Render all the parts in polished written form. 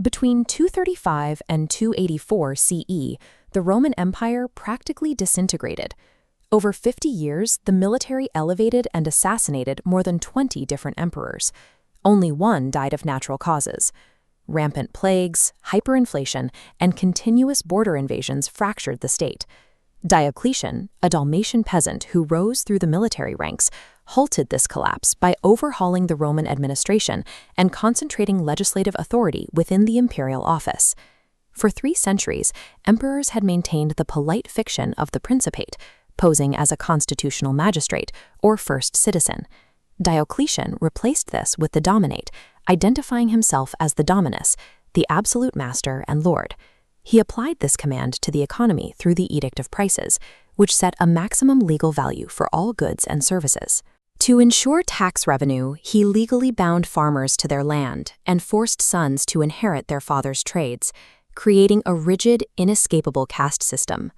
Between 235 and 284 CE, the Roman Empire practically disintegrated. Over 50 years, the military elevated and assassinated more than 20 different emperors. Only one died of natural causes. Rampant plagues, hyperinflation, and continuous border invasions fractured the state. Diocletian, a Dalmatian peasant who rose through the military ranks, halted this collapse by overhauling the Roman administration and concentrating legislative authority within the imperial office. For 3 centuries, emperors had maintained the polite fiction of the Principate, posing as a constitutional magistrate or first citizen. Diocletian replaced this with the Dominate, identifying himself as the Dominus, the absolute master and lord. He applied this command to the economy through the Edict of Prices, which set a maximum legal value for all goods and services. To ensure tax revenue, he legally bound farmers to their land and forced sons to inherit their father's trades, creating a rigid, inescapable caste system.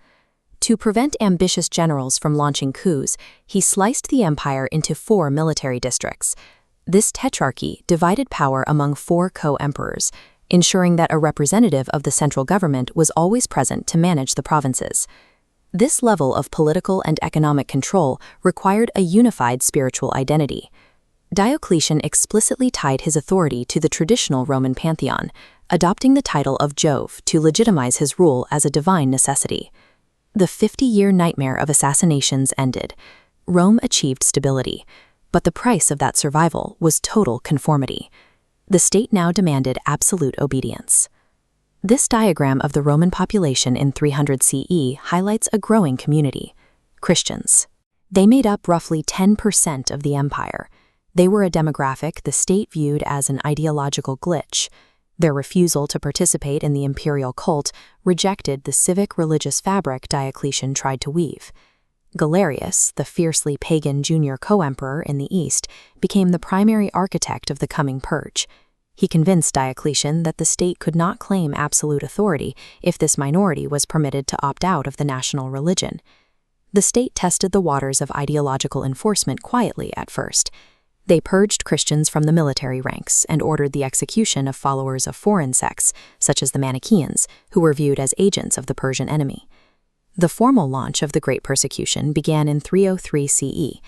To prevent ambitious generals from launching coups, he sliced the empire into 4 military districts. This tetrarchy divided power among 4 co-emperors, ensuring that a representative of the central government was always present to manage the provinces. This level of political and economic control required a unified spiritual identity. Diocletian explicitly tied his authority to the traditional Roman pantheon, adopting the title of Jove to legitimize his rule as a divine necessity. The 50-year nightmare of assassinations ended. Rome achieved stability, but the price of that survival was total conformity. The state now demanded absolute obedience. This diagram of the Roman population in 300 CE highlights a growing community: Christians. They made up roughly 10% of the empire. They were a demographic the state viewed as an ideological glitch. Their refusal to participate in the imperial cult rejected the civic religious fabric Diocletian tried to weave. Galerius, the fiercely pagan junior co-emperor in the east, became the primary architect of the coming purge. He convinced Diocletian that the state could not claim absolute authority if this minority was permitted to opt out of the national religion. The state tested the waters of ideological enforcement quietly at first. They purged Christians from the military ranks and ordered the execution of followers of foreign sects, such as the Manichaeans, who were viewed as agents of the Persian enemy. The formal launch of the Great Persecution began in 303 CE.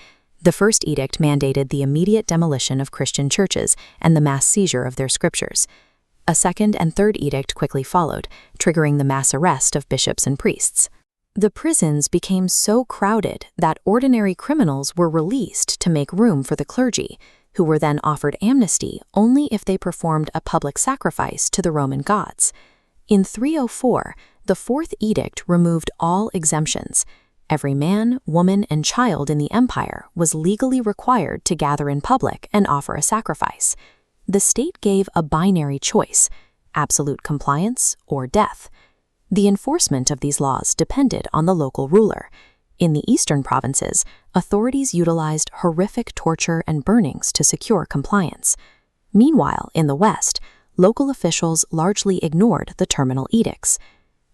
The first edict mandated the immediate demolition of Christian churches and the mass seizure of their scriptures. A second and third edict quickly followed, triggering the mass arrest of bishops and priests. The prisons became so crowded that ordinary criminals were released to make room for the clergy, who were then offered amnesty only if they performed a public sacrifice to the Roman gods. In 304, the fourth edict removed all exemptions. Every man, woman, and child in the empire was legally required to gather in public and offer a sacrifice. The state gave a binary choice: absolute compliance or death. The enforcement of these laws depended on the local ruler. In the eastern provinces, authorities utilized horrific torture and burnings to secure compliance. Meanwhile, in the west, local officials largely ignored the terminal edicts.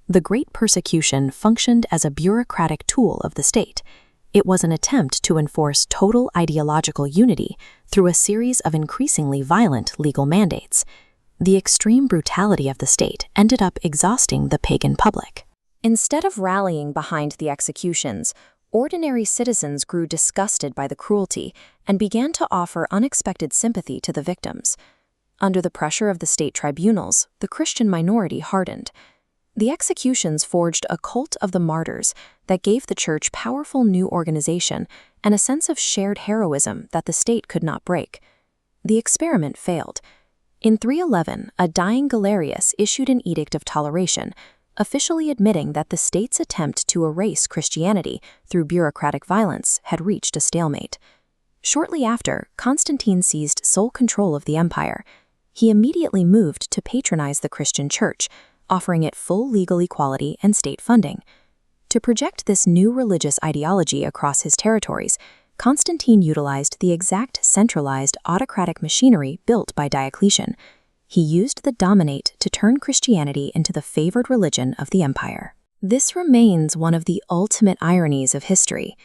The Great Persecution functioned as a bureaucratic tool of the state. It was an attempt to enforce total ideological unity through a series of increasingly violent legal mandates. The extreme brutality of the state ended up exhausting the pagan public. Instead of rallying behind the executions, ordinary citizens grew disgusted by the cruelty and began to offer unexpected sympathy to the victims. Under the pressure of the state tribunals, the Christian minority hardened. The executions forged a cult of the martyrs that gave the church powerful new organization and a sense of shared heroism that the state could not break. The experiment failed. In 311, a dying Galerius issued an edict of toleration, officially admitting that the state's attempt to erase Christianity through bureaucratic violence had reached a stalemate. Shortly after, Constantine seized sole control of the empire. He immediately moved to patronize the Christian church, offering it full legal equality and state funding. To project this new religious ideology across his territories, Constantine utilized the exact centralized autocratic machinery built by Diocletian. He used the Dominate to turn Christianity into the favored religion of the empire. This remains one of the ultimate ironies of history.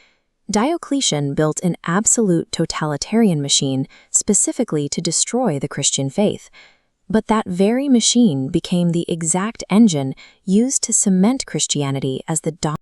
Diocletian built an absolute totalitarian machine specifically to destroy the Christian faith. But that very machine became the exact engine used to cement Christianity as the dominant